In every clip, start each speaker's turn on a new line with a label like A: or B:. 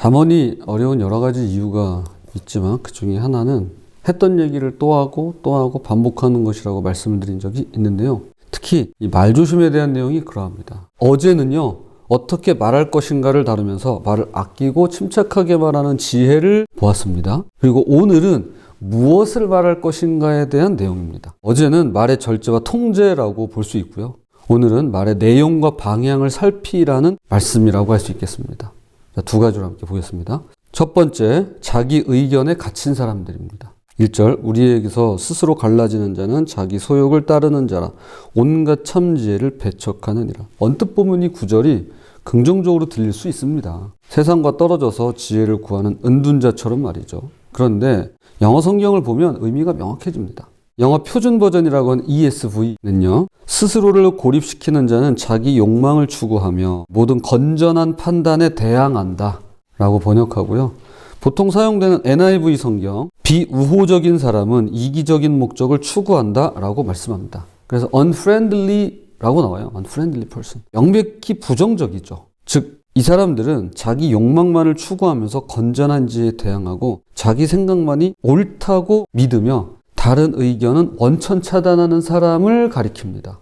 A: 잠언이 어려운 여러 가지 이유가 있지만 그 중에 하나는 했던 얘기를 또 하고 또 하고 반복하는 것이라고 말씀을 드린 적이 있는데요. 특히 이 말조심에 대한 내용이 그러합니다. 어제는요, 어떻게 말할 것인가를 다루면서 말을 아끼고 침착하게 말하는 지혜를 보았습니다. 그리고 오늘은 무엇을 말할 것인가에 대한 내용입니다. 어제는 말의 절제와 통제라고 볼 수 있고요. 오늘은 말의 내용과 방향을 살피라는 말씀이라고 할 수 있겠습니다. 자, 두 가지로 함께 보겠습니다. 첫 번째, 자기 의견에 갇힌 사람들입니다. 1절, 우리에게서 스스로 갈라지는 자는 자기 소욕을 따르는 자라 온갖 참지혜를 배척하느니라. 언뜻 보면 이 구절이 긍정적으로 들릴 수 있습니다. 세상과 떨어져서 지혜를 구하는 은둔자처럼 말이죠. 그런데 영어 성경을 보면 의미가 명확해집니다. 영어 표준 버전이라고 하는 ESV는요, 스스로를 고립시키는 자는 자기 욕망을 추구하며 모든 건전한 판단에 대항한다 라고 번역하고요. 보통 사용되는 NIV 성경, 비우호적인 사람은 이기적인 목적을 추구한다 라고 말씀합니다. 그래서 unfriendly 라고 나와요. unfriendly person. 명백히 부정적이죠. 즉, 이 사람들은 자기 욕망만을 추구하면서 건전한 지에 대항하고 자기 생각만이 옳다고 믿으며 다른 의견은 원천 차단하는 사람을 가리킵니다.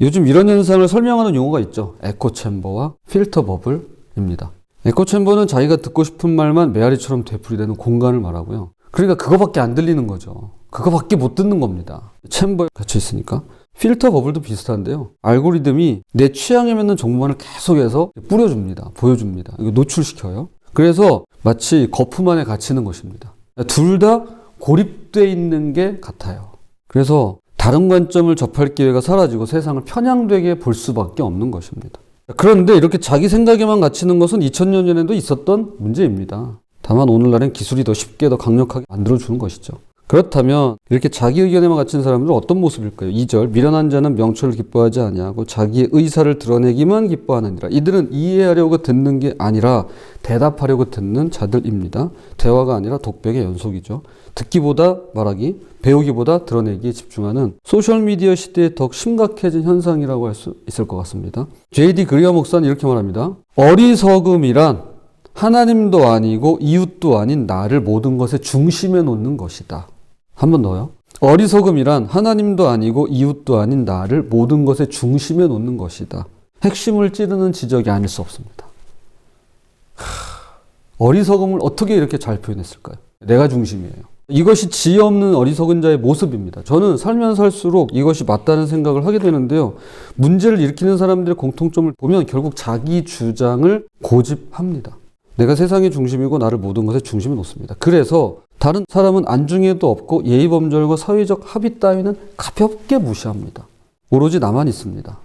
A: 요즘 이런 현상을 설명하는 용어가 있죠. 에코챔버와 필터 버블입니다. 에코챔버는 자기가 듣고 싶은 말만 메아리처럼 되풀이되는 공간을 말하고요. 그러니까 그거밖에 안 들리는 거죠. 그거밖에 못 듣는 겁니다. 챔버에 갇혀 있으니까. 필터 버블도 비슷한데요. 알고리즘이 내 취향에 맞는 정보만을 계속해서 뿌려줍니다. 보여줍니다. 이거 노출시켜요. 그래서 마치 거품 안에 갇히는 것입니다. 둘 다 고립되어 있는 게 같아요. 그래서 다른 관점을 접할 기회가 사라지고 세상을 편향되게 볼 수밖에 없는 것입니다. 그런데 이렇게 자기 생각에만 갇히는 것은 2000년 전에도 있었던 문제입니다. 다만 오늘날엔 기술이 더 쉽게 더 강력하게 만들어주는 것이죠. 그렇다면 이렇게 자기 의견에만 갇힌 사람들은 어떤 모습일까요? 2절, 미련한 자는 명철을 기뻐하지 아니하고 자기의 의사를 드러내기만 기뻐하느니라. 이들은 이해하려고 듣는 게 아니라 대답하려고 듣는 자들입니다. 대화가 아니라 독백의 연속이죠. 듣기보다 말하기, 배우기보다 드러내기에 집중하는 소셜미디어 시대에 더 심각해진 현상이라고 할 수 있을 것 같습니다. J.D. 그리아 목사는 이렇게 말합니다. 어리석음이란 하나님도 아니고 이웃도 아닌 나를 모든 것의 중심에 놓는 것이다. 한 번 더요. 어리석음이란 하나님도 아니고 이웃도 아닌 나를 모든 것의 중심에 놓는 것이다. 핵심을 찌르는 지적이 아닐 수 없습니다. 어리석음을 어떻게 이렇게 잘 표현했을까요? 내가 중심이에요. 이것이 지혜 없는 어리석은 자의 모습입니다. 저는 살면 살수록 이것이 맞다는 생각을 하게 되는데요. 문제를 일으키는 사람들의 공통점을 보면 결국 자기 주장을 고집합니다. 내가 세상의 중심이고 나를 모든 것의 중심에 놓습니다. 그래서 다른 사람은 안중에도 없고 예의범절과 사회적 합의 따위는 가볍게 무시합니다. 오로지 나만 있습니다.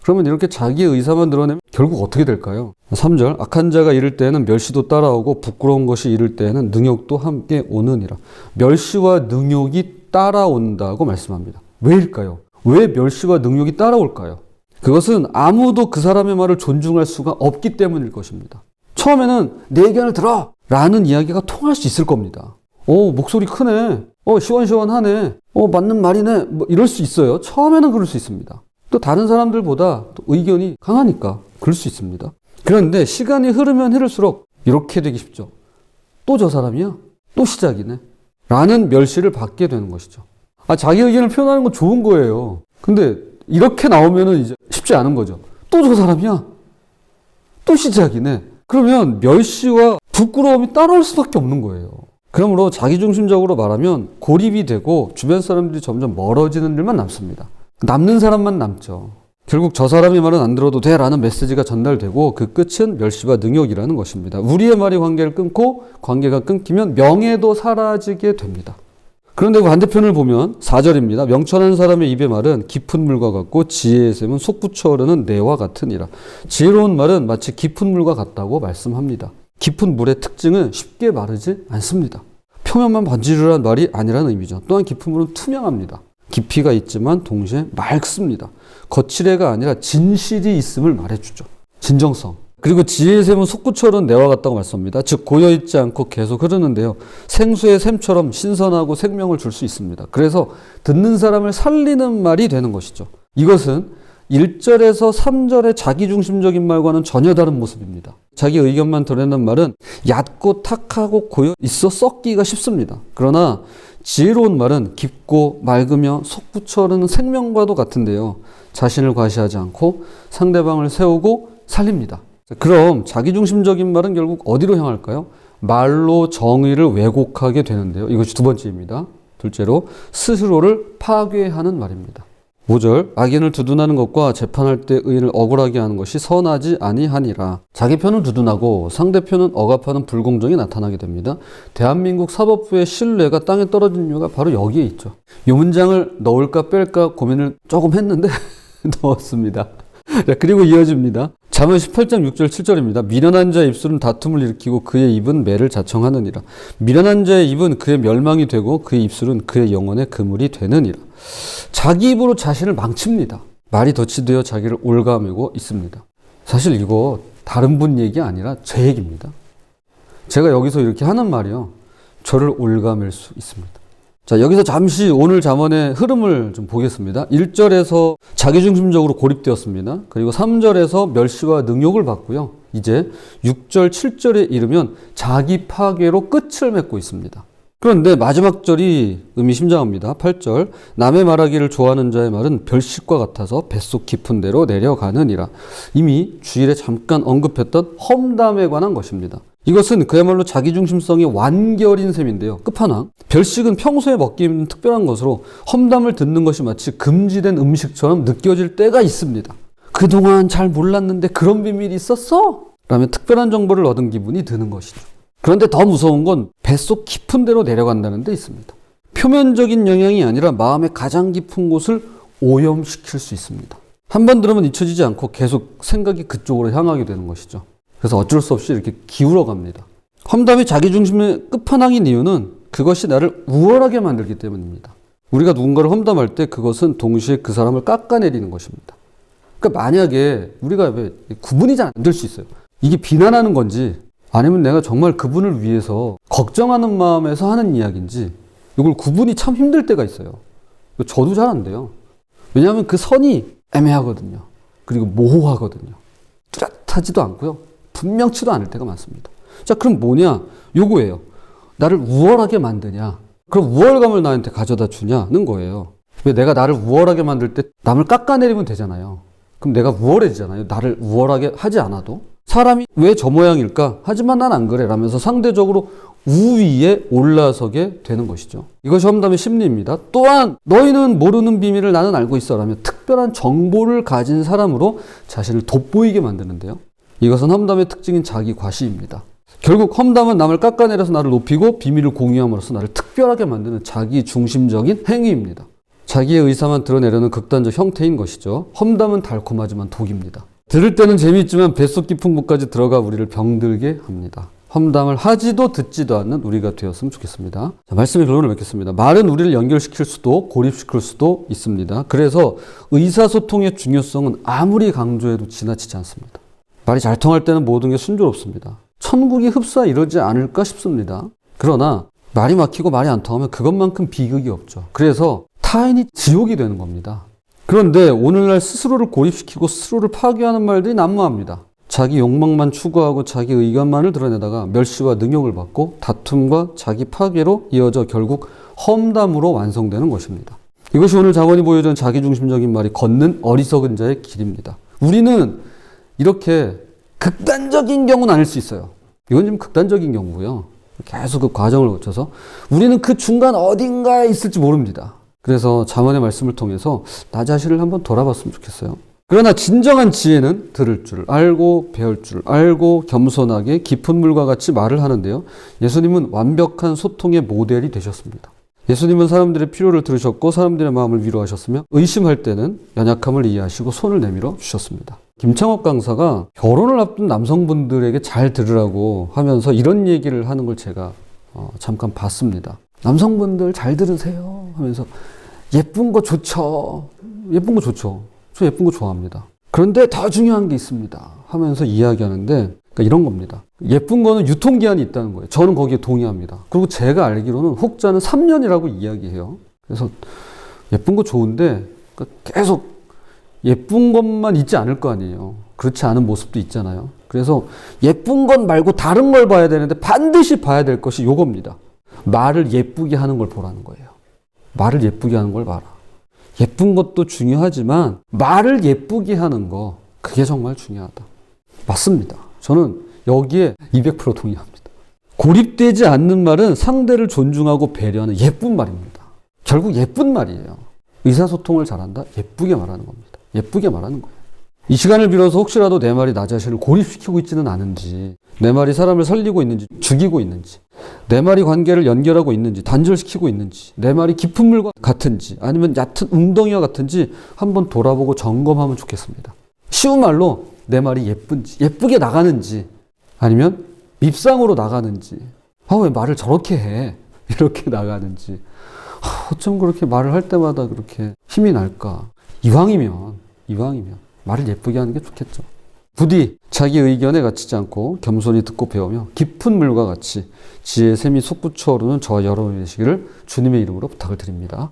A: 그러면 이렇게 자기의 의사만 드러내면 결국 어떻게 될까요? 3절, 악한 자가 이를 때에는 멸시도 따라오고 부끄러운 것이 이를 때에는 능욕도 함께 오느니라. 멸시와 능욕이 따라온다고 말씀합니다. 왜일까요? 왜 멸시와 능욕이 따라올까요? 그것은 아무도 그 사람의 말을 존중할 수가 없기 때문일 것입니다. 처음에는 내 의견을 들어! 라는 이야기가 통할 수 있을 겁니다. 목소리 크네. 시원시원하네. 맞는 말이네. 뭐 이럴 수 있어요. 처음에는 그럴 수 있습니다. 또 다른 사람들보다 또 의견이 강하니까 그럴 수 있습니다. 그런데 시간이 흐르면 흐를수록 이렇게 되기 쉽죠. 또 저 사람이야? 또 시작이네. 라는 멸시를 받게 되는 것이죠. 자기 의견을 표현하는 건 좋은 거예요. 근데 이렇게 나오면은 이제 쉽지 않은 거죠. 또 저 사람이야? 또 시작이네. 그러면 멸시와 부끄러움이 따라올 수밖에 없는 거예요. 그러므로 자기중심적으로 말하면 고립이 되고 주변 사람들이 점점 멀어지는 일만 남습니다. 남는 사람만 남죠. 결국 저 사람의 말은 안 들어도 돼 라는 메시지가 전달되고 그 끝은 멸시와 능욕이라는 것입니다. 우리의 말이 관계를 끊고 관계가 끊기면 명예도 사라지게 됩니다. 그런데 반대편을 보면 4절입니다. 명철한 사람의 입의 말은 깊은 물과 같고 지혜의 샘은 솟구쳐 흐르는 내와 같으니라. 지혜로운 말은 마치 깊은 물과 같다고 말씀합니다. 깊은 물의 특징은 쉽게 마르지 않습니다. 표면만 번지르르한 말이 아니라는 의미죠. 또한 깊은 물은 투명합니다. 깊이가 있지만 동시에 맑습니다. 거칠애가 아니라 진실이 있음을 말해주죠. 진정성. 그리고 지혜의 샘은 솟구쳐 흐르는 내와 같다고 말씀합니다. 즉 고여있지 않고 계속 흐르는데요. 생수의 샘처럼 신선하고 생명을 줄 수 있습니다. 그래서 듣는 사람을 살리는 말이 되는 것이죠. 이것은 1절에서 3절의 자기중심적인 말과는 전혀 다른 모습입니다. 자기 의견만 드러내는 말은 얕고 탁하고 고여 있어 썩기가 쉽습니다. 그러나 지혜로운 말은 깊고 맑으며 속 붙여오르는 생명과도 같은데요. 자신을 과시하지 않고 상대방을 세우고 살립니다. 그럼 자기중심적인 말은 결국 어디로 향할까요? 말로 정의를 왜곡하게 되는데요. 이것이 두 번째입니다. 둘째로 스스로를 파괴하는 말입니다. 5절 악인을 두둔하는 것과 재판할 때 의인을 억울하게 하는 것이 선하지 아니하니라. 자기 편을 두둔하고 상대편은 억압하는 불공정이 나타나게 됩니다. 대한민국 사법부의 신뢰가 땅에 떨어진 이유가 바로 여기에 있죠. 이 문장을 넣을까 뺄까 고민을 조금 했는데 넣었습니다. 자, 그리고 이어집니다. 잠언 18장 6절 7절입니다. 미련한 자의 입술은 다툼을 일으키고 그의 입은 매를 자청하느니라. 미련한 자의 입은 그의 멸망이 되고 그의 입술은 그의 영혼의 그물이 되느니라. 자기 입으로 자신을 망칩니다. 말이 덫이 되어 자기를 올가매고 있습니다. 사실 이거 다른 분 얘기 아니라 제 얘기입니다. 제가 여기서 이렇게 하는 말이요, 저를 올가맬 수 있습니다. 자, 여기서 잠시 오늘 잠언의 흐름을 좀 보겠습니다. 1절에서 자기중심적으로 고립되었습니다. 그리고 3절에서 멸시와 능욕을 받고요. 이제 6절, 7절에 이르면 자기 파괴로 끝을 맺고 있습니다. 그런데 마지막 절이 의미심장합니다. 8절 남의 말하기를 좋아하는 자의 말은 별식과 같아서 뱃속 깊은 데로 내려가느니라. 이미 주일에 잠깐 언급했던 험담에 관한 것입니다. 이것은 그야말로 자기중심성이 완결인 셈인데요. 끝판왕. 별식은 평소에 먹기 힘든 특별한 것으로 험담을 듣는 것이 마치 금지된 음식처럼 느껴질 때가 있습니다. 그동안 잘 몰랐는데 그런 비밀이 있었어? 라며 특별한 정보를 얻은 기분이 드는 것이죠. 그런데 더 무서운 건 뱃속 깊은 데로 내려간다는 데 있습니다. 표면적인 영향이 아니라 마음의 가장 깊은 곳을 오염시킬 수 있습니다. 한 번 들으면 잊혀지지 않고 계속 생각이 그쪽으로 향하게 되는 것이죠. 그래서 어쩔 수 없이 이렇게 기울어 갑니다. 험담이 자기중심의 끝판왕인 이유는 그것이 나를 우월하게 만들기 때문입니다. 우리가 누군가를 험담할 때 그것은 동시에 그 사람을 깎아내리는 것입니다. 그러니까 만약에 우리가 왜 구분이 잘 안 될 수 있어요. 이게 비난하는 건지 아니면 내가 정말 그분을 위해서 걱정하는 마음에서 하는 이야기인지 이걸 구분이 참 힘들 때가 있어요. 저도 잘 안 돼요. 왜냐하면 그 선이 애매하거든요. 그리고 모호하거든요. 뚜렷하지도 않고요. 분명치도 않을 때가 많습니다. 자, 그럼 뭐냐? 요거예요. 나를 우월하게 만드냐? 그럼 우월감을 나한테 가져다 주냐는 거예요. 왜 내가 나를 우월하게 만들 때 남을 깎아내리면 되잖아요. 그럼 내가 우월해지잖아요. 나를 우월하게 하지 않아도. 사람이 왜 저 모양일까? 하지만 난 안 그래 라면서 상대적으로 우위에 올라서게 되는 것이죠. 이것이 험담의 심리입니다. 또한 너희는 모르는 비밀을 나는 알고 있어 라며 특별한 정보를 가진 사람으로 자신을 돋보이게 만드는데요. 이것은 험담의 특징인 자기 과시입니다. 결국 험담은 남을 깎아내려서 나를 높이고 비밀을 공유함으로써 나를 특별하게 만드는 자기 중심적인 행위입니다. 자기의 의사만 드러내려는 극단적 형태인 것이죠. 험담은 달콤하지만 독입니다. 들을 때는 재미있지만 뱃속 깊은 곳까지 들어가 우리를 병들게 합니다. 험담을 하지도 듣지도 않는 우리가 되었으면 좋겠습니다. 자, 말씀의 결론을 맺겠습니다. 말은 우리를 연결시킬 수도 고립시킬 수도 있습니다. 그래서 의사소통의 중요성은 아무리 강조해도 지나치지 않습니다. 말이 잘 통할 때는 모든 게 순조롭습니다. 천국이 흡사 이러지 않을까 싶습니다. 그러나 말이 막히고 말이 안 통하면 그것만큼 비극이 없죠. 그래서 타인이 지옥이 되는 겁니다. 그런데 오늘날 스스로를 고립시키고 스스로를 파괴하는 말들이 난무합니다. 자기 욕망만 추구하고 자기 의견만을 드러내다가 멸시와 능욕을 받고 다툼과 자기 파괴로 이어져 결국 험담으로 완성되는 것입니다. 이것이 오늘 잠언이 보여주는 자기중심적인 말이 걷는 어리석은 자의 길입니다. 우리는 이렇게 극단적인 경우는 아닐 수 있어요. 이건 좀 극단적인 경우고요. 계속 그 과정을 거쳐서 우리는 그 중간 어딘가에 있을지 모릅니다. 그래서 잠언의 말씀을 통해서 나 자신을 한번 돌아봤으면 좋겠어요. 그러나 진정한 지혜는 들을 줄 알고 배울 줄 알고 겸손하게 깊은 물과 같이 말을 하는데요. 예수님은 완벽한 소통의 모델이 되셨습니다. 예수님은 사람들의 필요를 들으셨고 사람들의 마음을 위로하셨으며 의심할 때는 연약함을 이해하시고 손을 내밀어 주셨습니다. 김창옥 강사가 결혼을 앞둔 남성분들에게 잘 들으라고 하면서 이런 얘기를 하는 걸 제가 잠깐 봤습니다. 남성분들 잘 들으세요 하면서 예쁜 거 좋죠. 예쁜 거 좋죠. 저 예쁜 거 좋아합니다. 그런데 더 중요한 게 있습니다 하면서 이야기하는데 그러니까 이런 겁니다. 예쁜 거는 유통기한이 있다는 거예요. 저는 거기에 동의합니다. 그리고 제가 알기로는 혹자는 3년이라고 이야기해요. 그래서 예쁜 거 좋은데 그러니까 계속 예쁜 것만 있지 않을 거 아니에요. 그렇지 않은 모습도 있잖아요. 그래서 예쁜 것 말고 다른 걸 봐야 되는데 반드시 봐야 될 것이 요겁니다. 말을 예쁘게 하는 걸 보라는 거예요. 말을 예쁘게 하는 걸 봐라. 예쁜 것도 중요하지만 말을 예쁘게 하는 거, 그게 정말 중요하다. 맞습니다. 저는 여기에 200% 동의합니다. 고립되지 않는 말은 상대를 존중하고 배려하는 예쁜 말입니다. 결국 예쁜 말이에요. 의사소통을 잘한다? 예쁘게 말하는 겁니다. 예쁘게 말하는 거예요. 이 시간을 빌어서 혹시라도 내 말이 나 자신을 고립시키고 있지는 않은지, 내 말이 사람을 살리고 있는지, 죽이고 있는지, 내 말이 관계를 연결하고 있는지, 단절시키고 있는지, 내 말이 깊은 물과 같은지, 아니면 얕은 웅덩이와 같은지 한번 돌아보고 점검하면 좋겠습니다. 쉬운 말로 내 말이 예쁜지, 예쁘게 나가는지, 아니면 밉상으로 나가는지, 왜 말을 저렇게 해? 이렇게 나가는지, 어쩜 그렇게 말을 할 때마다 그렇게 힘이 날까? 이왕이면 말을 예쁘게 하는 게 좋겠죠. 부디 자기 의견에 갇히지 않고 겸손히 듣고 배우며 깊은 물과 같이 지혜의 샘이 솟구쳐 오르는 저와 여러분이 되시기를 주님의 이름으로 부탁을 드립니다.